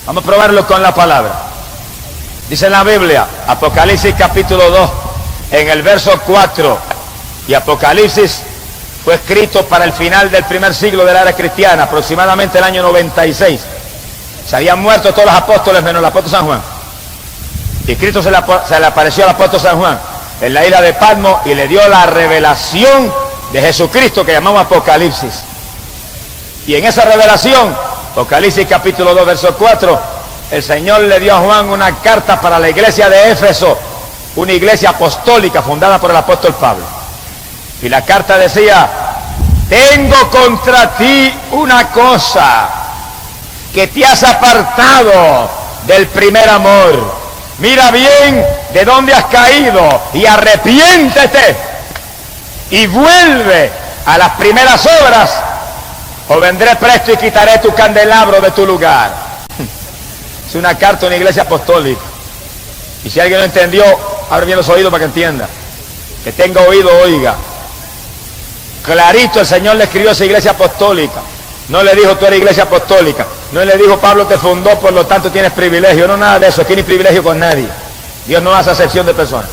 Vamos a probarlo con la palabra. Dice en la Biblia, Apocalipsis capítulo 2, en el verso 4, y Apocalipsis fue escrito para el final del primer siglo de la era cristiana, aproximadamente el año 96. Se habían muerto todos los apóstoles menos el apóstol San Juan. Y Cristo se le apareció al apóstol San Juan en la isla de Patmos y le dio la revelación de Jesucristo que llamamos Apocalipsis. Y en esa revelación, Apocalipsis capítulo 2, verso 4, el Señor le dio a Juan una carta para la iglesia de Éfeso, una iglesia apostólica fundada por el apóstol Pablo. Y la carta decía: tengo contra ti una cosa, que te has apartado del primer amor. Mira bien de dónde has caído y arrepiéntete y vuelve a las primeras obras, o vendré presto y quitaré tu candelabro de tu lugar. Es una carta a una iglesia apostólica. Y si alguien no entendió, abre bien los oídos para que entienda. Que tenga oído, oiga. Clarito el Señor le escribió a esa iglesia apostólica. No le dijo tú eres iglesia apostólica. No le dijo Pablo te fundó, por lo tanto tienes privilegio. No, nada de eso. Aquí ni privilegio con nadie. Dios no hace acepción de personas.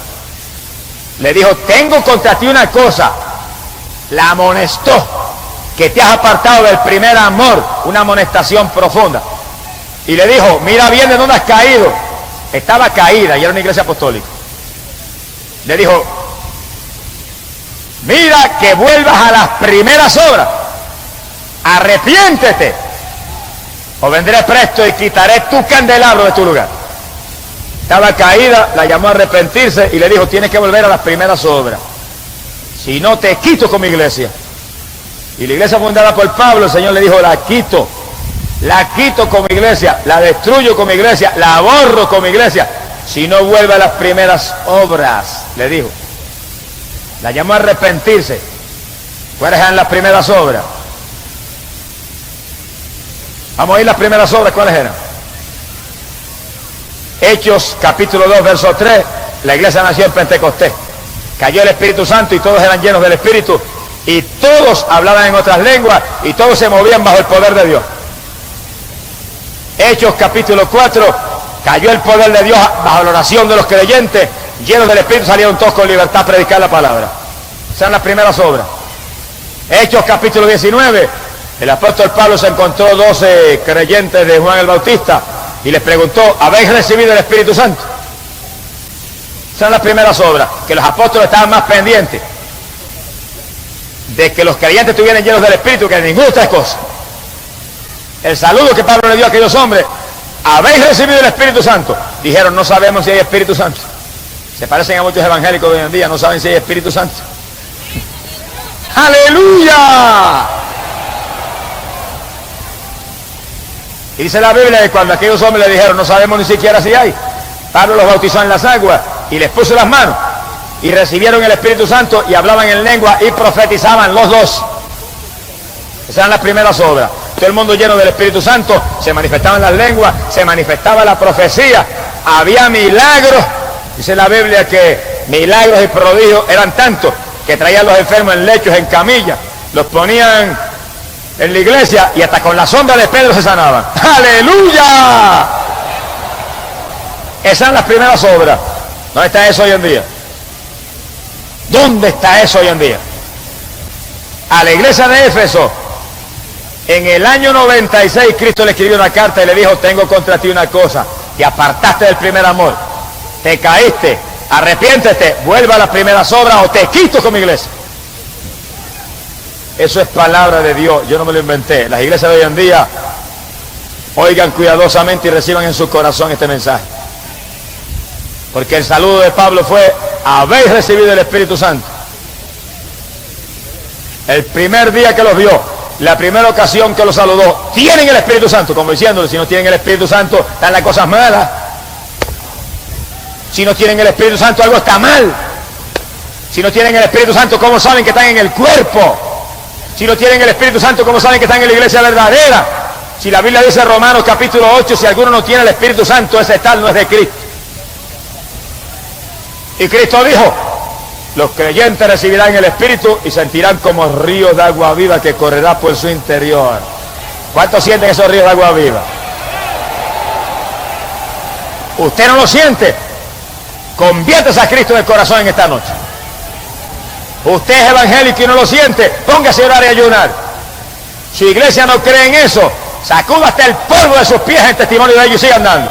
Le dijo, tengo contra ti una cosa. La amonestó, que te has apartado del primer amor. Una amonestación profunda. Y le dijo, mira bien de dónde has caído. Estaba caída y era una iglesia apostólica. Le dijo, mira que vuelvas a las primeras obras. Arrepiéntete, o vendré presto y quitaré tu candelabro de tu lugar. Estaba caída, la llamó a arrepentirse y le dijo, tienes que volver a las primeras obras. Si no, te quito con mi iglesia. Y la iglesia fundada por Pablo, el Señor le dijo, la quito con mi iglesia, la destruyo con mi iglesia, la borro con mi iglesia. Si no vuelve a las primeras obras, le dijo. La llamó a arrepentirse. ¿Cuáles eran las primeras obras? Vamos a ir las primeras obras, ¿cuáles eran? Hechos capítulo 2, verso 3, la iglesia nació en Pentecostés. Cayó el Espíritu Santo y todos eran llenos del Espíritu y todos hablaban en otras lenguas y todos se movían bajo el poder de Dios. Hechos capítulo 4, cayó el poder de Dios bajo la oración de los creyentes, llenos del Espíritu salieron todos con libertad a predicar la palabra. Esas son las primeras obras. Hechos capítulo 19, el apóstol Pablo se encontró 12 creyentes de Juan el Bautista y les preguntó, ¿habéis recibido el Espíritu Santo? Esas son las primeras obras, que los apóstoles estaban más pendientes de que los creyentes estuvieran llenos del Espíritu que de ninguna otra cosa. El saludo que Pablo le dio a aquellos hombres, ¿habéis recibido el Espíritu Santo? Dijeron, no sabemos si hay Espíritu Santo. Se parecen a muchos evangélicos de hoy en día, no saben si hay Espíritu Santo. ¡Aleluya! Y dice la Biblia que cuando aquellos hombres le dijeron, no sabemos ni siquiera si hay, Pablo los bautizó en las aguas y les puso las manos y recibieron el Espíritu Santo y hablaban en lengua y profetizaban los dos. Esas eran las primeras obras. Todo el mundo lleno del Espíritu Santo, se manifestaban las lenguas, se manifestaba la profecía, había milagros. Dice la Biblia que milagros y prodigios eran tantos que traían los enfermos en lechos, en camillas, los ponían en la iglesia y hasta con la sombra de Pedro se sanaban. ¡Aleluya! Esas son las primeras obras. ¿Dónde está eso hoy en día? ¿Dónde está eso hoy en día? A la iglesia de Éfeso, en el año 96, Cristo le escribió una carta y le dijo, tengo contra ti una cosa, te apartaste del primer amor, te caíste, arrepiéntete, vuelva a las primeras obras o te quito con mi iglesia. Eso es palabra de Dios, yo no me lo inventé. Las iglesias de hoy en día, oigan cuidadosamente y reciban en su corazón este mensaje. Porque el saludo de Pablo fue, habéis recibido el Espíritu Santo. El primer día que los vio, la primera ocasión que los saludó, tienen el Espíritu Santo, como diciéndole, si no tienen el Espíritu Santo, están las cosas malas. Si no tienen el Espíritu Santo, algo está mal. Si no tienen el Espíritu Santo, ¿cómo saben que están en el cuerpo? Si no tienen el Espíritu Santo, ¿cómo saben que están en la iglesia verdadera? Si la Biblia dice en Romanos capítulo 8, si alguno no tiene el Espíritu Santo, ese tal no es de Cristo. Y Cristo dijo, los creyentes recibirán el Espíritu y sentirán como ríos de agua viva que correrá por su interior. ¿Cuántos sienten esos ríos de agua viva? ¿Usted no lo siente? Conviértase a Cristo en el corazón en esta noche. Usted es evangélico y no lo siente, póngase a orar y ayunar. Su iglesia no cree en eso, sacuda hasta el polvo de sus pies en testimonio de ellos y siga andando.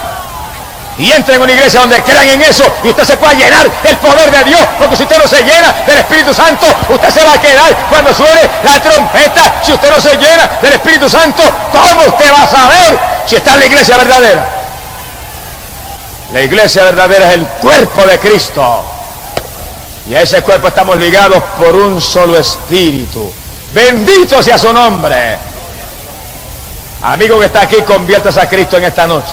Y entre en una iglesia donde crean en eso y usted se pueda llenar del poder de Dios, porque si usted no se llena del Espíritu Santo, usted se va a quedar cuando suene la trompeta. Si usted no se llena del Espíritu Santo, ¿cómo usted va a saber si está en la iglesia verdadera? La iglesia verdadera es el cuerpo de Cristo. Y a ese cuerpo estamos ligados por un solo espíritu. Bendito sea su nombre. Amigo que está aquí, conviértase a Cristo en esta noche.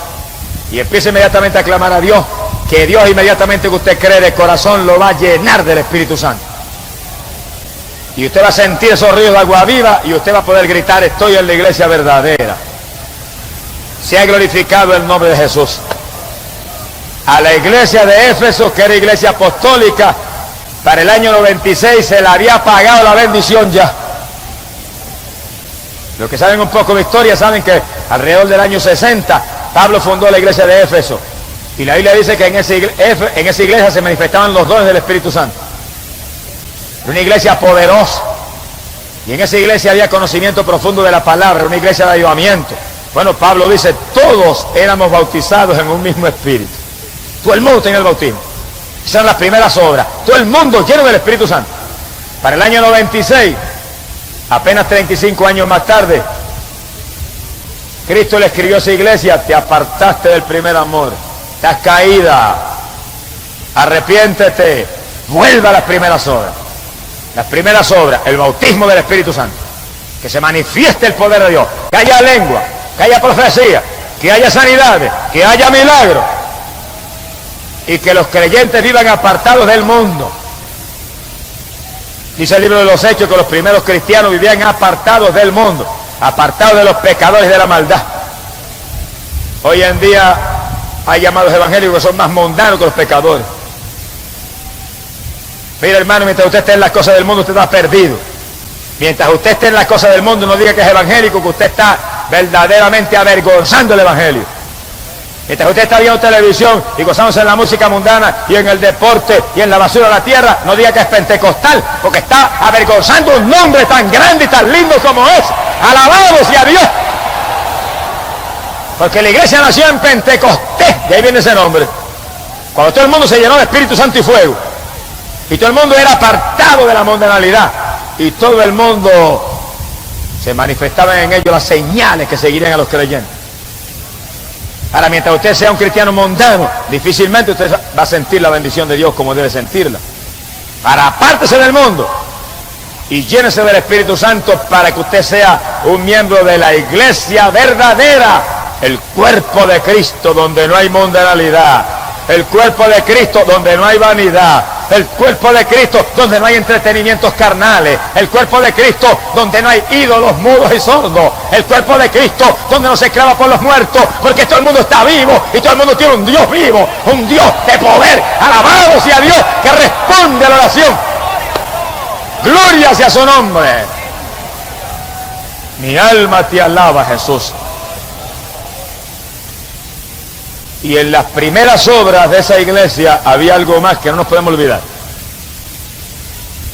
Y empiece inmediatamente a clamar a Dios, que Dios inmediatamente que usted cree de corazón lo va a llenar del Espíritu Santo. Y usted va a sentir esos ríos de agua viva y usted va a poder gritar: estoy en la iglesia verdadera. Sea glorificado el nombre de Jesús. A la iglesia de Éfeso, que era iglesia apostólica, para el año 96 se le había pagado la bendición ya. Los que saben un poco de historia saben que alrededor del año 60 Pablo fundó la iglesia de Éfeso. Y la Biblia dice que en esa iglesia se manifestaban los dones del Espíritu Santo. Era una iglesia poderosa. Y en esa iglesia había conocimiento profundo de la palabra, una iglesia de avivamiento. Bueno, Pablo dice, todos éramos bautizados en un mismo espíritu. Todo el mundo tenía el bautismo. Esas eran las primeras obras. Todo el mundo lleno del Espíritu Santo. Para el año 96, apenas 35 años más tarde, Cristo le escribió a esa iglesia: te apartaste del primer amor, estás caída, arrepiéntete, vuelva a las primeras obras. Las primeras obras, el bautismo del Espíritu Santo, que se manifieste el poder de Dios, que haya lengua, que haya profecía, que haya sanidades, que haya milagros, y que los creyentes vivan apartados del mundo. Dice el libro de los Hechos que los primeros cristianos vivían apartados del mundo, apartados de los pecadores y de la maldad. Hoy en día hay llamados evangélicos que son más mundanos que los pecadores. Mira, hermano, mientras usted esté en las cosas del mundo, usted está perdido. Mientras usted esté en las cosas del mundo, no diga que es evangélico, que usted está verdaderamente avergonzando el evangelio. Mientras usted está viendo televisión y gozándose en la música mundana y en el deporte y en la basura de la tierra, no diga que es pentecostal, porque está avergonzando un nombre tan grande y tan lindo como es. Alabado sea Dios. Porque la iglesia nació en Pentecostés, de ahí viene ese nombre. Cuando todo el mundo se llenó de Espíritu Santo y fuego, y todo el mundo era apartado de la mundanalidad, y todo el mundo se manifestaban en ellos las señales que seguirían a los creyentes. Ahora, mientras usted sea un cristiano mundano, difícilmente usted va a sentir la bendición de Dios como debe sentirla. Ahora, apártese del mundo y llénese del Espíritu Santo para que usted sea un miembro de la iglesia verdadera, el cuerpo de Cristo donde no hay mundanalidad, el cuerpo de Cristo donde no hay vanidad, el cuerpo de Cristo donde no hay entretenimientos carnales, el cuerpo de Cristo donde no hay ídolos mudos y sordos, el cuerpo de Cristo donde no se clama por los muertos, porque todo el mundo está vivo y todo el mundo tiene un Dios vivo, un Dios de poder. Alabado sea Dios que responde a la oración. Gloria sea su nombre. Mi alma te alaba, Jesús. Y en las primeras obras de esa iglesia había algo más que no nos podemos olvidar.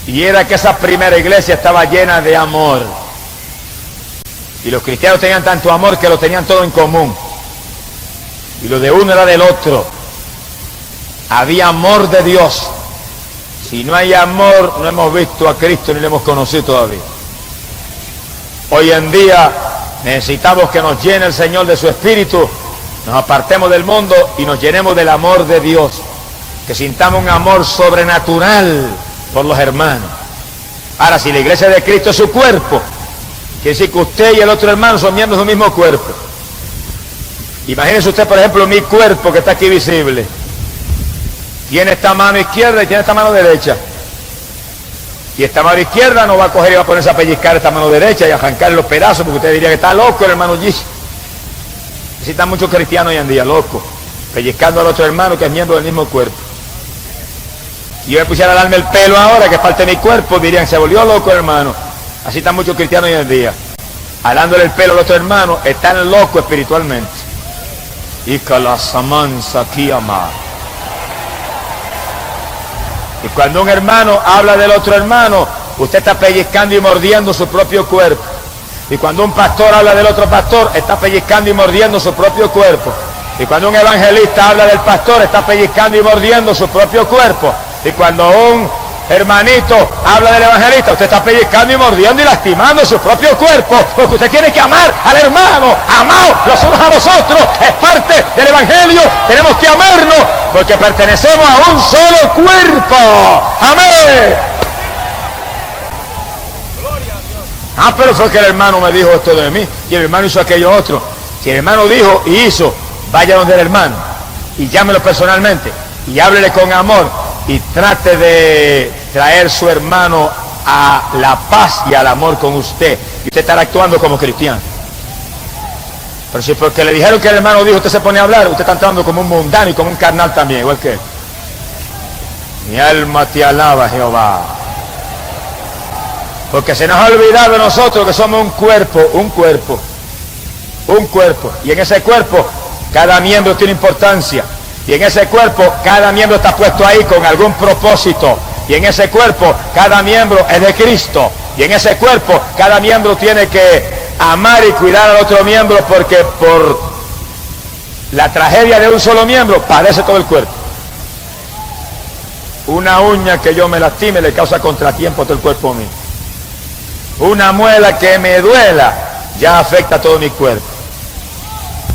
Y era que esa primera iglesia estaba llena de amor. Y los cristianos tenían tanto amor que lo tenían todo en común. Y lo de uno era del otro. Había amor de Dios. Si no hay amor, no hemos visto a Cristo ni lo hemos conocido todavía. Hoy en día necesitamos que nos llene el Señor de su Espíritu, nos apartemos del mundo y nos llenemos del amor de Dios, que sintamos un amor sobrenatural por los hermanos. Ahora, si la iglesia de Cristo es su cuerpo, quiere decir que usted y el otro hermano son miembros de un mismo cuerpo. Imagínese usted, por ejemplo, mi cuerpo que está aquí visible. Tiene esta mano izquierda y tiene esta mano derecha. Y esta mano izquierda no va a coger y va a ponerse a pellizcar esta mano derecha y a arrancar los pedazos, porque usted diría que está loco el hermano G. Necesitan muchos cristianos hoy en día, locos, pellizcando al otro hermano que es miembro del mismo cuerpo. Y yo me pusiera a darme el pelo ahora, que es parte de mi cuerpo, dirían, se volvió loco el hermano. Así están muchos cristianos hoy en día. Alándole el pelo al otro hermano, están locos espiritualmente. Y que la samanza aquí ama. Y cuando un hermano habla del otro hermano, usted está pellizcando y mordiendo su propio cuerpo. Y cuando un pastor habla del otro pastor, está pellizcando y mordiendo su propio cuerpo. Y cuando un evangelista habla del pastor, está pellizcando y mordiendo su propio cuerpo. Y cuando un hermanito habla del evangelista, usted está pellizcando y mordiendo y lastimando su propio cuerpo, porque usted tiene que amar al hermano. Amaos los unos a los otros, es parte del evangelio. Tenemos que amarnos porque pertenecemos a un solo cuerpo. Amén. Pero fue que el hermano me dijo esto de mí y el hermano hizo aquello otro. Si el hermano dijo y hizo, vaya donde el hermano y llámelo personalmente y háblele con amor y trate de traer su hermano a la paz y al amor con usted, y usted estará actuando como cristiano. Pero si porque le dijeron que el hermano dijo, usted se pone a hablar, usted está actuando como un mundano y como un carnal también, igual que él. Mi alma te alaba, Jehová. Porque se nos ha olvidado de nosotros que somos un cuerpo, y en ese cuerpo cada miembro tiene importancia. Y en ese cuerpo, cada miembro está puesto ahí con algún propósito. Y en ese cuerpo, cada miembro es de Cristo. Y en ese cuerpo, cada miembro tiene que amar y cuidar al otro miembro, porque por la tragedia de un solo miembro, padece todo el cuerpo. Una uña que yo me lastime le causa contratiempo a todo el cuerpo mío. Una muela que me duela ya afecta a todo mi cuerpo.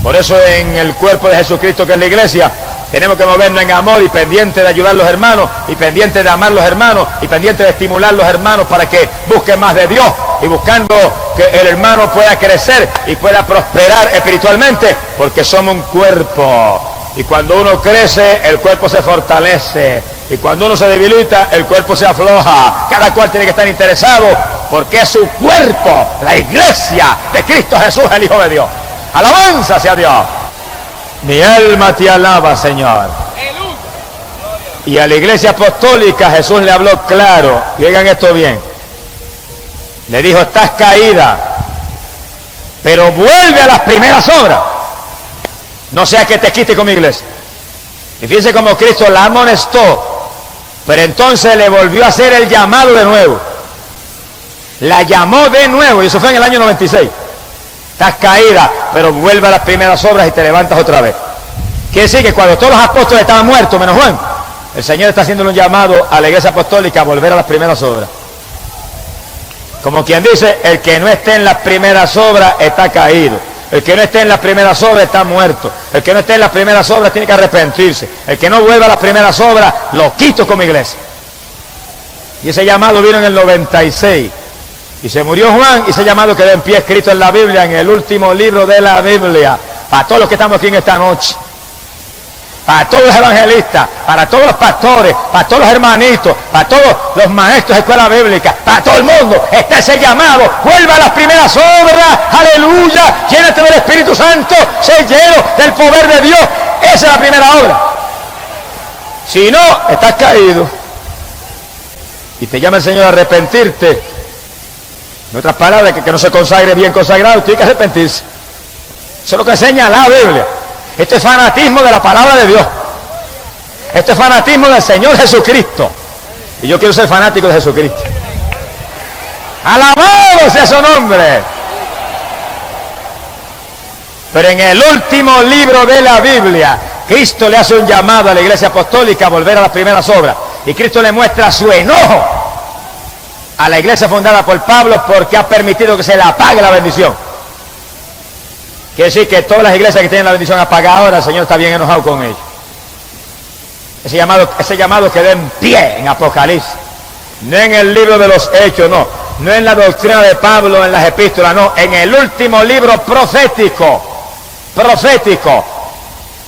Por eso en el cuerpo de Jesucristo, que es la iglesia, tenemos que movernos en amor y pendiente de ayudar a los hermanos, y pendiente de amar a los hermanos, y pendiente de estimular a los hermanos para que busquen más de Dios, y buscando que el hermano pueda crecer y pueda prosperar espiritualmente, porque somos un cuerpo. Y cuando uno crece, el cuerpo se fortalece. Y cuando uno se debilita, el cuerpo se afloja. Cada cual tiene que estar interesado, porque es su cuerpo, la iglesia de Cristo Jesús, el Hijo de Dios. Alabanza sea Dios. Mi alma te alaba, Señor. Y a la iglesia apostólica Jesús le habló claro. Y oigan esto bien. Le dijo, estás caída, pero vuelve a las primeras obras. No sea que te quite con mi iglesia. Y fíjense cómo Cristo la amonestó, pero entonces le volvió a hacer el llamado de nuevo. La llamó de nuevo, y eso fue en el año 96. Estás caída, pero vuelve a las primeras obras y te levantas otra vez. Quiere decir que cuando todos los apóstoles estaban muertos, menos Juan, el Señor está haciendo un llamado a la iglesia apostólica a volver a las primeras obras. Como quien dice, el que no esté en las primeras obras está caído. El que no esté en las primeras obras está muerto. El que no esté en las primeras obras tiene que arrepentirse. El que no vuelva a las primeras obras, lo quito como iglesia. Y ese llamado vino en el 96. Y se murió Juan, y ese llamado quedó en pie, escrito en la Biblia, en el último libro de la Biblia. Para todos los que estamos aquí en esta noche. Para todos los evangelistas, para todos los pastores, para todos los hermanitos, para todos los maestros de escuela bíblica, para todo el mundo está ese llamado. Vuelva a las primeras obras, aleluya, llénate del Espíritu Santo, sé lleno del poder de Dios. Esa es la primera obra. Si no, estás caído y te llama el Señor a arrepentirte. En otras palabras, que no se consagre bien consagrado, tiene que arrepentirse. Eso es lo que enseña la Biblia. Esto es fanatismo de la palabra de Dios. Esto es fanatismo del Señor Jesucristo. Y yo quiero ser fanático de Jesucristo. ¡Alabado sea su nombre! Pero en el último libro de la Biblia, Cristo le hace un llamado a la iglesia apostólica a volver a las primeras obras. Y Cristo le muestra su enojo a la iglesia fundada por Pablo porque ha permitido que se le apague la bendición. Quiere decir que todas las iglesias que tienen la bendición apagada ahora, el Señor está bien enojado con ellos. Ese llamado quedó en pie en Apocalipsis. No en el libro de los Hechos, no. No en la doctrina de Pablo, en las epístolas, no. En el último libro profético.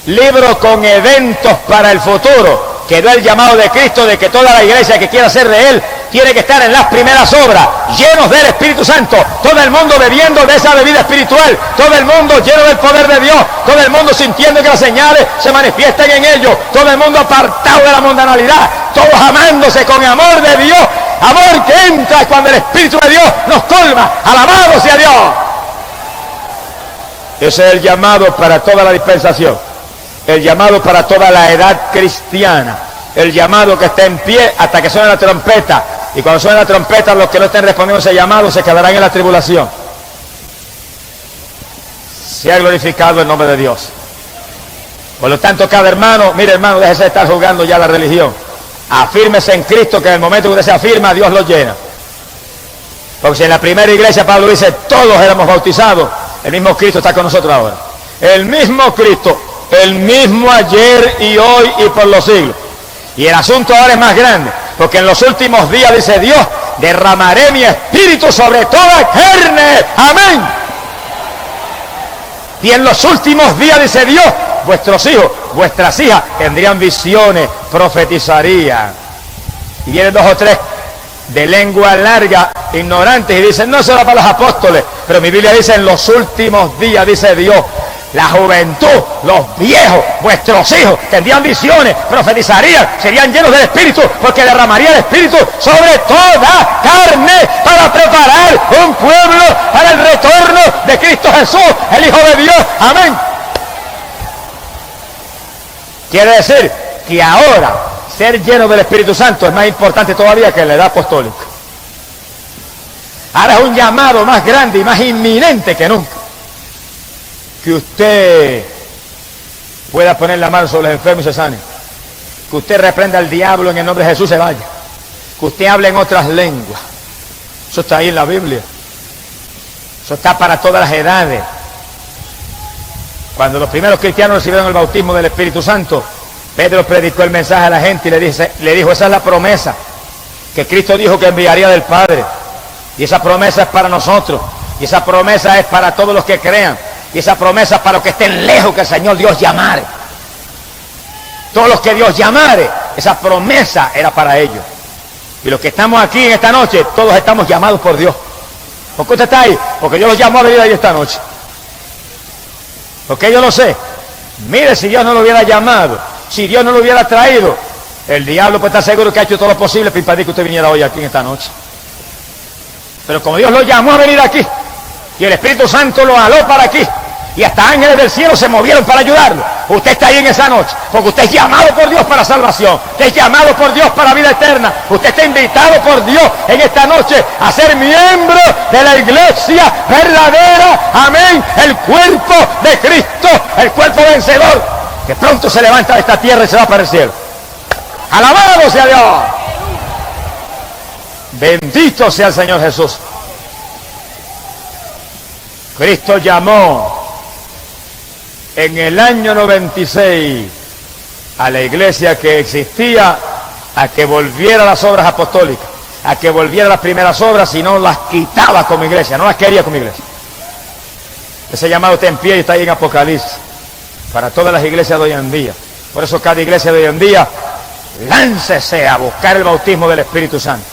Libro con eventos para el futuro. Quedó el llamado de Cristo de que toda la iglesia que quiera ser de Él tiene que estar en las primeras obras, llenos del Espíritu Santo, todo el mundo bebiendo de esa bebida espiritual, todo el mundo lleno del poder de Dios, todo el mundo sintiendo que las señales se manifiestan en ellos, todo el mundo apartado de la mundanalidad, todos amándose con amor de Dios, amor que entra cuando el Espíritu de Dios nos colma. Alabado sea Dios. Ese es el llamado para toda la dispensación. el llamado para toda la edad cristiana, el llamado que está en pie hasta que suene la trompeta, y cuando suene la trompeta los que no estén respondiendo a ese llamado se quedarán en la tribulación. Sea glorificado el nombre de Dios. Por lo tanto, cada hermano, mire hermano, déjese de estar jugando ya la religión, afírmese en Cristo, que en el momento que usted se afirma, Dios lo llena. Porque si en la primera iglesia Pablo dice todos éramos bautizados, el mismo Cristo está con nosotros ahora. El mismo Cristo, el mismo ayer y hoy y por los siglos. Y el asunto ahora es más grande, porque en los últimos días, dice Dios, derramaré mi espíritu sobre toda carne. Amén. Y en los últimos días, dice Dios, vuestros hijos, vuestras hijas tendrían visiones, profetizarían. Y vienen 2 o 3 de lengua larga, ignorantes, y dicen, no será para los apóstoles, pero mi Biblia dice, en los últimos días, dice Dios, la juventud, los viejos, vuestros hijos tendrían visiones, profetizarían, serían llenos del Espíritu, porque derramaría el Espíritu sobre toda carne para preparar un pueblo para el retorno de Cristo Jesús, el Hijo de Dios. Amén. Quiere decir que ahora ser lleno del Espíritu Santo es más importante todavía que en la edad apostólica. Ahora es un llamado más grande y más inminente que nunca. Que usted pueda poner la mano sobre los enfermos y se sane. Que usted reprenda al diablo en el nombre de Jesús, se vaya. Que usted hable en otras lenguas. Eso está ahí en la Biblia. Eso está para todas las edades. Cuando los primeros cristianos recibieron el bautismo del Espíritu Santo, Pedro predicó el mensaje a la gente y le dijo, esa es la promesa que Cristo dijo que enviaría del Padre. Y esa promesa es para nosotros. Y esa promesa es para todos los que crean. Y esa promesa es para los que estén lejos, que el Señor Dios llamare. Todos los que Dios llamare, esa promesa era para ellos. Y los que estamos aquí en esta noche, todos estamos llamados por Dios. ¿Por qué usted está ahí? Porque Dios los llamó a venir ahí esta noche. Porque yo lo sé. Mire, si Dios no lo hubiera llamado, si Dios no lo hubiera traído, el diablo puede estar seguro que ha hecho todo lo posible para impedir que usted viniera hoy aquí en esta noche. Pero como Dios lo llamó a venir aquí, y el Espíritu Santo lo jaló para aquí, y hasta ángeles del cielo se movieron para ayudarlo, usted está ahí en esa noche, porque usted es llamado por Dios para salvación, usted es llamado por Dios para vida eterna, usted está invitado por Dios en esta noche a ser miembro de la iglesia verdadera, amén, el cuerpo de Cristo, el cuerpo vencedor, que pronto se levanta de esta tierra y se va para el cielo. ¡Alabado sea Dios! Bendito sea el Señor Jesús. Cristo llamó en el año 96 a la iglesia que existía a que volviera a las obras apostólicas, a que volviera a las primeras obras, y no las quitaba como iglesia, no las quería como iglesia. Ese llamado está en pie y está ahí en Apocalipsis para todas las iglesias de hoy en día. Por eso cada iglesia de hoy en día, láncese a buscar el bautismo del Espíritu Santo.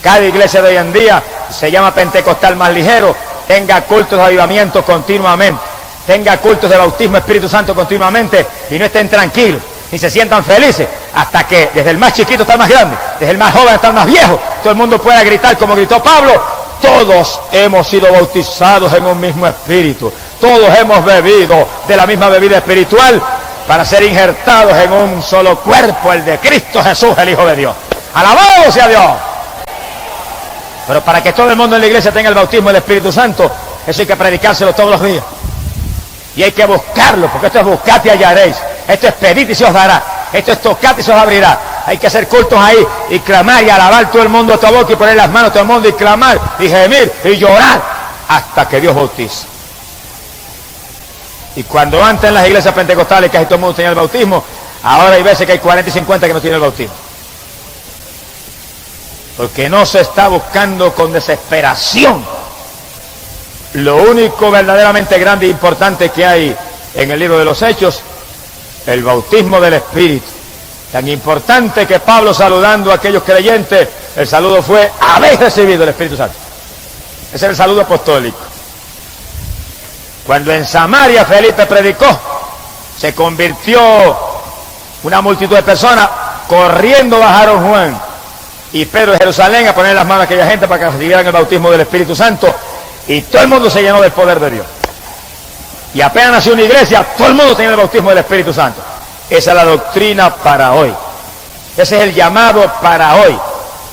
Cada iglesia de hoy en día se llama pentecostal más ligero, tenga cultos de avivamiento continuamente, tenga cultos de bautismo Espíritu Santo continuamente, y no estén tranquilos, ni se sientan felices, hasta que desde el más chiquito hasta el más grande, desde el más joven hasta el más viejo, todo el mundo pueda gritar como gritó Pablo, todos hemos sido bautizados en un mismo espíritu, todos hemos bebido de la misma bebida espiritual para ser injertados en un solo cuerpo, el de Cristo Jesús, el Hijo de Dios. ¡Alabado sea Dios! Pero para que todo el mundo en la iglesia tenga el bautismo del Espíritu Santo, eso hay que predicárselo todos los días. Y hay que buscarlo, porque esto es buscad y hallaréis. Esto es pedid y se os dará. Esto es tocad y se os abrirá. Hay que hacer cultos ahí y clamar y alabar todo el mundo a tu boca y poner las manos a todo el mundo y clamar y gemir y llorar hasta que Dios bautice. Y cuando antes en las iglesias pentecostales casi todo el mundo tenía el bautismo, ahora hay veces que hay 40 y 50 que no tienen el bautismo. Porque no se está buscando con desesperación lo único verdaderamente grande e importante que hay en el libro de los Hechos, el bautismo del Espíritu. Tan importante que Pablo, saludando a aquellos creyentes, el saludo fue: habéis recibido el Espíritu Santo. Ese es el saludo apostólico. Cuando en Samaria Felipe predicó, se convirtió una multitud de personas, corriendo bajaron Juan y Pedro de Jerusalén a poner las manos a aquella gente para que recibieran el bautismo del Espíritu Santo, y todo el mundo se llenó del poder de Dios. Y apenas nació una iglesia, todo el mundo tenía el bautismo del Espíritu Santo. Esa es la doctrina para hoy. Ese es el llamado para hoy.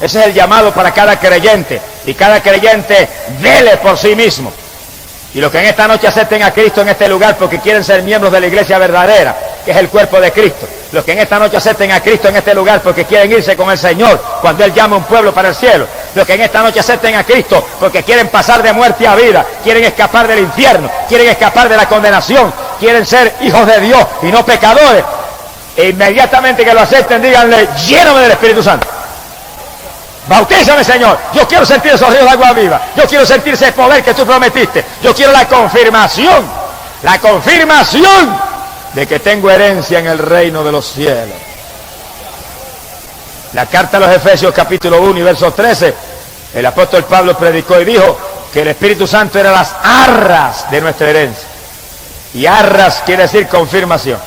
Ese es el llamado para cada creyente. Y cada creyente vele por sí mismo. Y los que en esta noche acepten a Cristo en este lugar porque quieren ser miembros de la iglesia verdadera, que es el cuerpo de Cristo. Los que en esta noche acepten a Cristo en este lugar porque quieren irse con el Señor cuando Él llama a un pueblo para el cielo. Los que en esta noche acepten a Cristo porque quieren pasar de muerte a vida, quieren escapar del infierno, quieren escapar de la condenación, quieren ser hijos de Dios y no pecadores. E inmediatamente que lo acepten, díganle: lléname del Espíritu Santo. Bautízame, Señor. Yo quiero sentir esos ríos de agua viva. Yo quiero sentir ese poder que tú prometiste. Yo quiero la confirmación de que tengo herencia en el reino de los cielos. La carta a los Efesios capítulo 1 y verso 13, el apóstol Pablo predicó y dijo que el Espíritu Santo era las arras de nuestra herencia. Y arras quiere decir confirmación.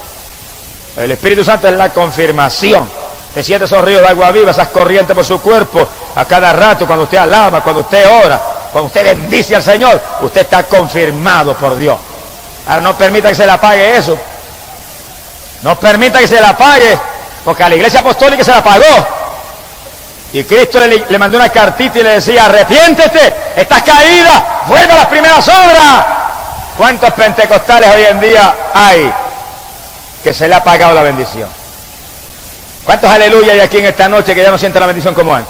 El Espíritu Santo es la confirmación. Te siente esos ríos de agua viva, esas corrientes por su cuerpo a cada rato, cuando usted alaba, cuando usted ora, cuando usted bendice al Señor, usted está confirmado por Dios. Ahora no permita que se le apague eso. No permita que se le apague, porque a la iglesia apostólica se la apagó. Y Cristo le mandó una cartita y le decía: arrepiéntete, estás caída, vuelve a las primeras obras. ¿Cuántos pentecostales hoy en día hay que se le ha apagado la bendición? ¿Cuántos aleluya hay aquí en esta noche que ya no sienten la bendición como antes?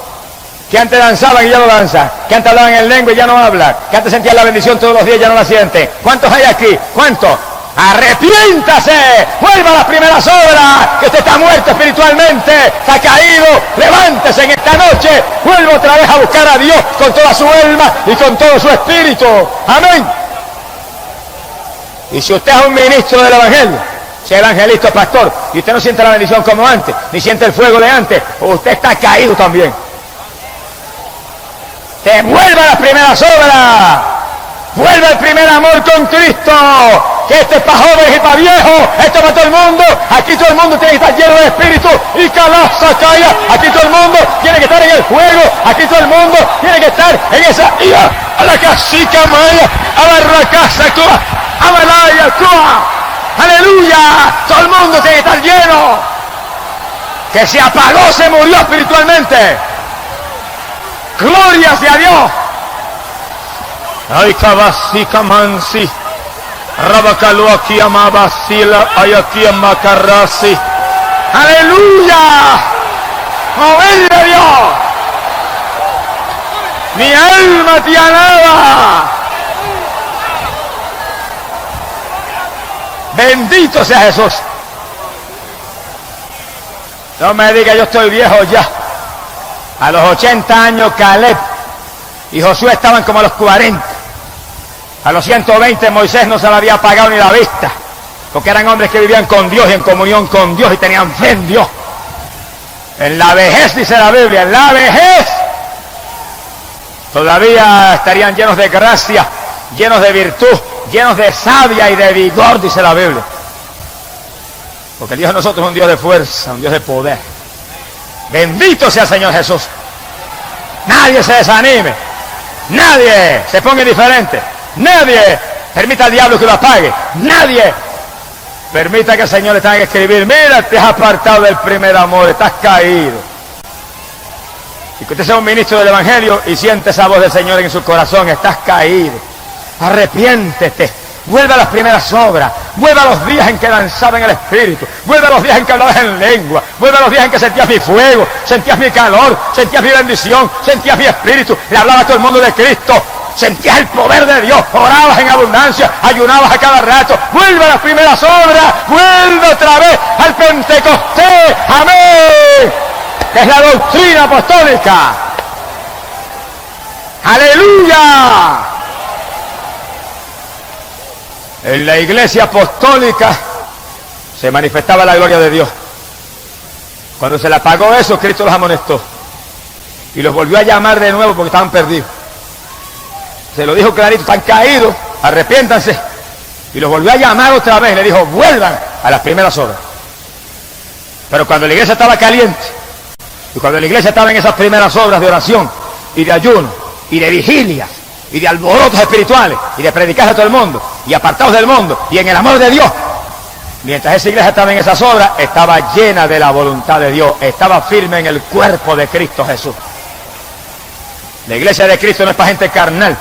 Que antes danzaban y ya no danzan, que antes hablaban en lengua y ya no hablan, que antes sentían la bendición todos los días y ya no la sienten. ¿Cuántos hay aquí? ¿Cuántos? Arrepiéntase, vuelva a las primeras obras, que usted está muerto espiritualmente, está caído, levántese en esta noche, vuelva otra vez a buscar a Dios con toda su alma y con todo su espíritu. Amén. Y si usted es un ministro del Evangelio, sea evangelista o pastor, y usted no siente la bendición como antes, ni siente el fuego de antes, usted está caído también. Te vuelva a las primeras obras, vuelva al primer amor con Cristo, que esto es para jóvenes y para viejos, esto es para todo el mundo. Aquí todo el mundo tiene que estar lleno de espíritu y calaza calla. Aquí todo el mundo tiene que estar en el fuego, aquí todo el mundo tiene que estar en esa ira, a la casica maya, a la racasa, a la laya, aleluya, todo el mundo tiene que estar lleno. Que se apagó, se murió espiritualmente. Gloria sea a Dios. Ay, cabasica mansi, rabacalo aquí amabasila, ay aquí amacarrasi. Aleluya, mover de Dios. Mi alma te alaba. Bendito sea Jesús. No me diga yo estoy viejo ya. A los 80 años Caleb y Josué estaban como a los 40. A los 120 Moisés no se le había apagado ni la vista, porque eran hombres que vivían con Dios y en comunión con Dios y tenían fe en Dios. En la vejez, dice la Biblia, en la vejez todavía estarían llenos de gracia, llenos de virtud, llenos de savia y de vigor, dice la Biblia. Porque el Dios de nosotros es un Dios de fuerza, un Dios de poder. Bendito sea el Señor Jesús. Nadie se desanime, nadie se ponga indiferente, nadie permita al diablo que lo apague, nadie permita que el Señor le tenga que escribir: mira, te has apartado del primer amor, estás caído. Y que usted sea un ministro del Evangelio y siente esa voz del Señor en su corazón: estás caído, arrepiéntete. Vuelve a las primeras obras, vuelve a los días en que danzaba en el Espíritu, vuelve a los días en que hablabas en lengua, vuelve a los días en que sentías mi fuego, sentías mi calor, sentías mi bendición, sentías mi espíritu, le hablabas a todo el mundo de Cristo, sentías el poder de Dios, orabas en abundancia, ayunabas a cada rato. Vuelve a las primeras obras, vuelve otra vez al Pentecostés, amén, que es la doctrina apostólica. ¡Aleluya! En la iglesia apostólica se manifestaba la gloria de Dios. Cuando se le apagó eso, Cristo los amonestó y los volvió a llamar de nuevo porque estaban perdidos. Se lo dijo clarito: están caídos, arrepiéntanse. Y los volvió a llamar otra vez, le dijo: vuelvan a las primeras obras. Pero cuando la iglesia estaba caliente y cuando la iglesia estaba en esas primeras obras de oración y de ayuno y de vigilia y de alborotos espirituales y de predicar a todo el mundo y apartados del mundo y en el amor de Dios. Mientras esa iglesia estaba en esas obras, estaba llena de la voluntad de Dios, estaba firme en el cuerpo de Cristo Jesús. La iglesia de Cristo no es para gente carnal,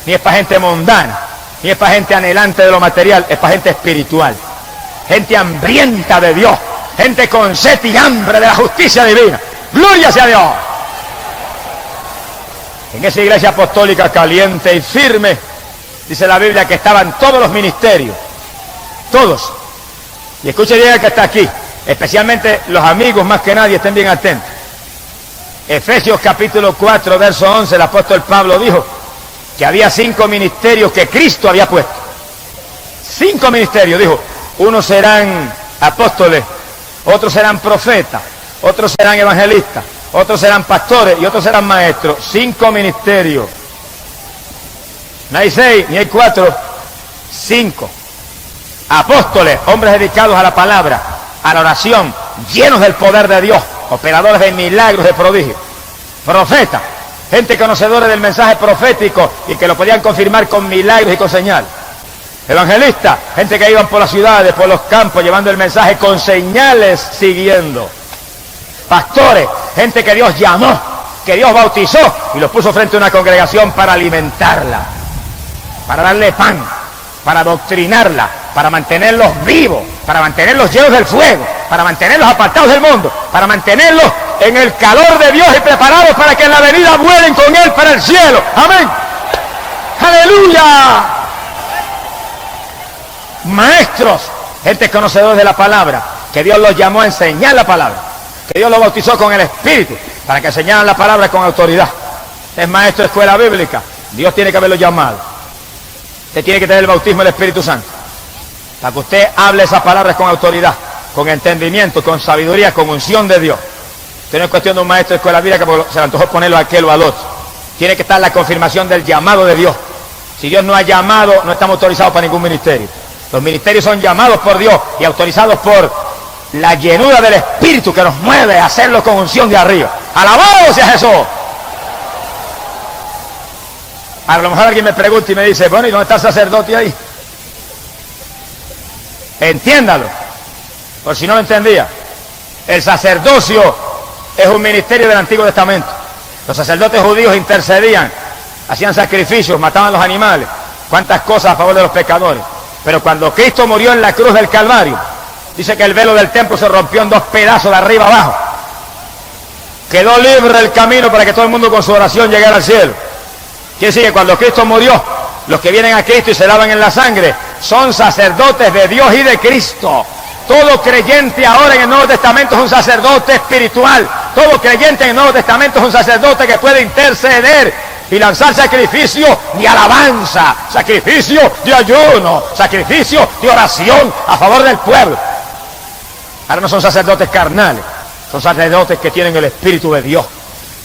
ni es para gente mundana, ni es para gente anhelante de lo material, es para gente espiritual, gente hambrienta de Dios, gente con sed y hambre de la justicia divina. ¡Gloria sea a Dios! En esa iglesia apostólica caliente y firme, dice la Biblia que estaban todos los ministerios, todos. Y escuche bien el que está aquí, especialmente los amigos más que nadie, estén bien atentos. Efesios capítulo 4, verso 11, el apóstol Pablo dijo que había 5 ministerios que Cristo había puesto. 5 ministerios, dijo. Unos serán apóstoles, otros serán profetas, otros serán evangelistas, otros serán pastores y otros serán maestros. 5 ministerios. No hay 6, ni hay 4, 5. Apóstoles, hombres dedicados a la palabra, a la oración, llenos del poder de Dios, operadores de milagros, de prodigios. Profetas, gente conocedora del mensaje profético y que lo podían confirmar con milagros y con señales. Evangelistas, gente que iban por las ciudades, por los campos, llevando el mensaje con señales siguiendo. Pastores, gente que Dios llamó, que Dios bautizó y los puso frente a una congregación para alimentarla, para darle pan, para adoctrinarla, para mantenerlos vivos, para mantenerlos llenos del fuego, para mantenerlos apartados del mundo, para mantenerlos en el calor de Dios y preparados para que en la venida vuelen con Él para el cielo. Amén. ¡Aleluya! Maestros, gente conocedora de la palabra, que Dios los llamó a enseñar la palabra, que Dios los bautizó con el Espíritu, para que enseñaran la palabra con autoridad. Es maestro de escuela bíblica, Dios tiene que haberlo llamado. Usted tiene que tener el bautismo del Espíritu Santo, para que usted hable esas palabras con autoridad, con entendimiento, con sabiduría, con unción de Dios. Usted no es cuestión de un maestro de escuela bíblica porque se le antojó ponerlo a aquel o al otro. Tiene que estar la confirmación del llamado de Dios. Si Dios no ha llamado, no estamos autorizados para ningún ministerio. Los ministerios son llamados por Dios y autorizados por la llenura del Espíritu que nos mueve a hacerlo con unción de arriba. ¡Alabado sea Jesús! A lo mejor alguien me pregunta y me dice, bueno, ¿y dónde está el sacerdote ahí? Entiéndalo, por si no lo entendía. El sacerdocio es un ministerio del Antiguo Testamento. Los sacerdotes judíos intercedían, hacían sacrificios, mataban los animales, cuántas cosas a favor de los pecadores. Pero cuando Cristo murió en la cruz del Calvario, dice que el velo del templo se rompió en 2 pedazos de arriba abajo. Quedó libre el camino para que todo el mundo con su oración llegara al cielo. Quiere decir que cuando Cristo murió, los que vienen a Cristo y se lavan en la sangre son sacerdotes de Dios y de Cristo. Todo creyente ahora en el Nuevo Testamento es un sacerdote espiritual. Todo creyente en el Nuevo Testamento es un sacerdote que puede interceder y lanzar sacrificio de alabanza, sacrificio de ayuno, sacrificio de oración a favor del pueblo. Ahora no son sacerdotes carnales, son sacerdotes que tienen el Espíritu de Dios.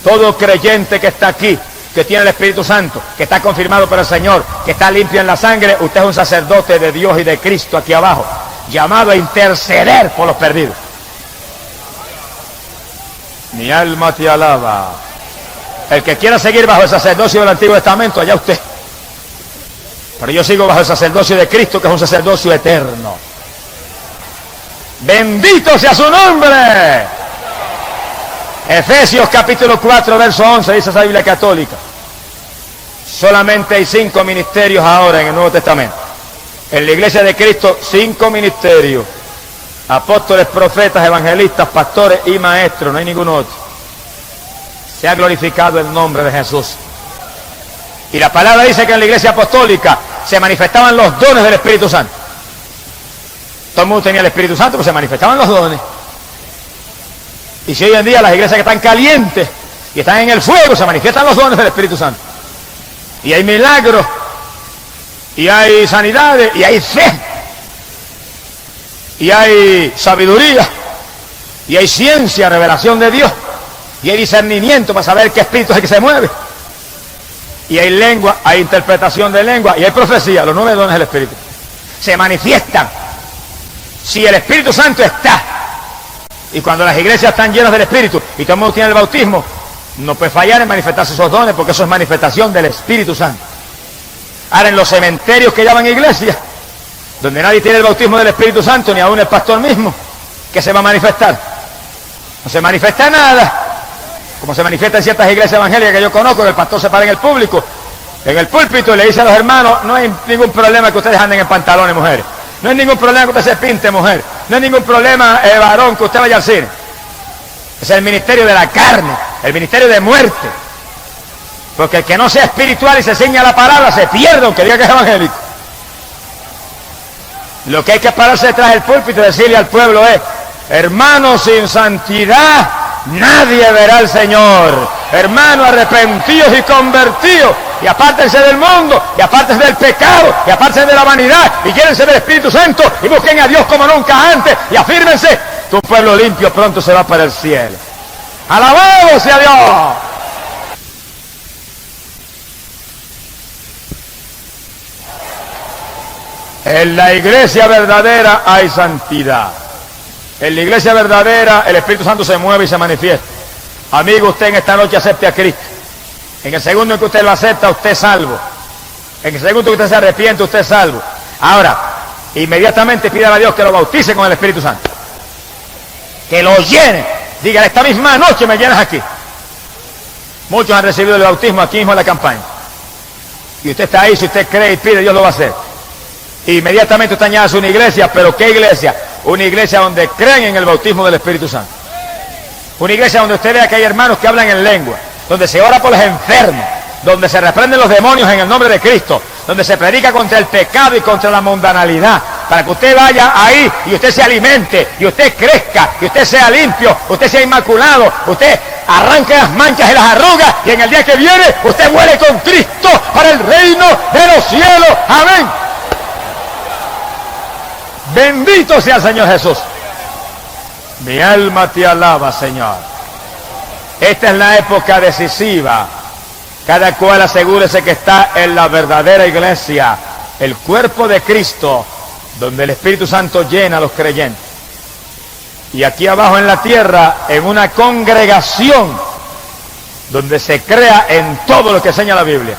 Todo creyente que está aquí, que tiene el Espíritu Santo, que está confirmado por el Señor, que está limpio en la sangre, usted es un sacerdote de Dios y de Cristo aquí abajo, llamado a interceder por los perdidos. Mi alma te alaba. El que quiera seguir bajo el sacerdocio del Antiguo Testamento, allá usted. Pero yo sigo bajo el sacerdocio de Cristo, que es un sacerdocio eterno. Bendito sea su nombre. Efesios capítulo 4, verso 11, dice esa Biblia católica. Solamente hay 5 ministerios ahora en el Nuevo Testamento. En la iglesia de Cristo, 5 ministerios. Apóstoles, profetas, evangelistas, pastores y maestros, no hay ningún otro. Se ha glorificado el nombre de Jesús. Y la palabra dice que en la iglesia apostólica se manifestaban los dones del Espíritu Santo. Todo el mundo tenía el Espíritu Santo, pero se manifestaban los dones. Y si hoy en día las iglesias que están calientes y están en el fuego, se manifiestan los dones del Espíritu Santo. Y hay milagros, y hay sanidades, y hay fe, y hay sabiduría, y hay ciencia, revelación de Dios, y hay discernimiento para saber qué espíritu es el que se mueve, y hay lengua, hay interpretación de lengua, y hay profecía. Los 9 dones del Espíritu se manifiestan si el Espíritu Santo está. Y cuando las iglesias están llenas del Espíritu y todo el mundo tiene el bautismo, no puede fallar en manifestarse esos dones, porque eso es manifestación del Espíritu Santo. Ahora, en los cementerios que llaman iglesias, donde nadie tiene el bautismo del Espíritu Santo, ni aún el pastor mismo, ¿qué se va a manifestar? No se manifiesta nada, como se manifiesta en ciertas iglesias evangélicas que yo conozco, que el pastor se para en el público, en el púlpito, y le dice a los hermanos: no hay ningún problema que ustedes anden en pantalones, mujeres. No hay ningún problema que usted se pinte, mujer. No hay ningún problema, varón, que usted vaya al cine. Es el ministerio de la carne, el ministerio de muerte. Porque el que no sea espiritual y se ciña a la palabra se pierde, aunque diga que es evangélico. Lo que hay que pararse detrás del púlpito y decirle al pueblo es: hermanos, sin santidad nadie verá al Señor. Hermanos, arrepentidos y convertidos, y apártense del mundo, y apártense del pecado, y apártense de la vanidad, y llévense del Espíritu Santo, y busquen a Dios como nunca antes, y afírmense. Tu pueblo limpio pronto se va para el cielo. ¡Alabado sea Dios! En la iglesia verdadera hay santidad. En la iglesia verdadera el Espíritu Santo se mueve y se manifiesta. Amigo, usted en esta noche acepte a Cristo. En el segundo en que usted lo acepta, usted es salvo. En el segundo en que usted se arrepiente, usted es salvo. Ahora, inmediatamente pídale a Dios que lo bautice con el Espíritu Santo. Que lo llene. Dígale: esta misma noche me llenas aquí. Muchos han recibido el bautismo aquí mismo en la campaña. Y usted está ahí, si usted cree y pide, Dios lo va a hacer. Inmediatamente usted añade una iglesia. ¿Pero qué iglesia? Una iglesia donde creen en el bautismo del Espíritu Santo. Una iglesia donde usted vea que hay hermanos que hablan en lengua, donde se ora por los enfermos, donde se reprenden los demonios en el nombre de Cristo, donde se predica contra el pecado y contra la mundanalidad, para que usted vaya ahí y usted se alimente, y usted crezca, y usted sea limpio, usted sea inmaculado, usted arranque las manchas y las arrugas, y en el día que viene usted vuele con Cristo para el reino de los cielos. Amén. Bendito sea el Señor Jesús. Mi alma te alaba, Señor. Esta es la época decisiva. Cada cual asegúrese que está en la verdadera iglesia, el cuerpo de Cristo, donde el Espíritu Santo llena a los creyentes. Y aquí abajo en la tierra, en una congregación, donde se crea en todo lo que enseña la Biblia,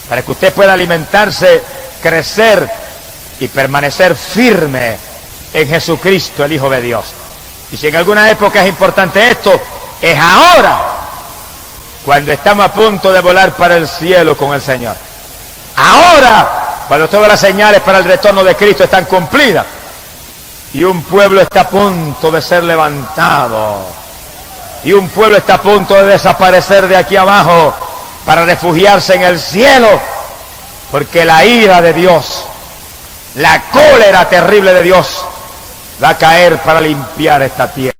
para que usted pueda alimentarse, crecer y permanecer firme en Jesucristo, el Hijo de Dios. Y si en alguna época es importante esto, es ahora, cuando estamos a punto de volar para el cielo con el Señor. Ahora, cuando todas las señales para el retorno de Cristo están cumplidas, y un pueblo está a punto de ser levantado, y un pueblo está a punto de desaparecer de aquí abajo para refugiarse en el cielo, porque la ira de Dios, la cólera terrible de Dios va a caer para limpiar esta tierra.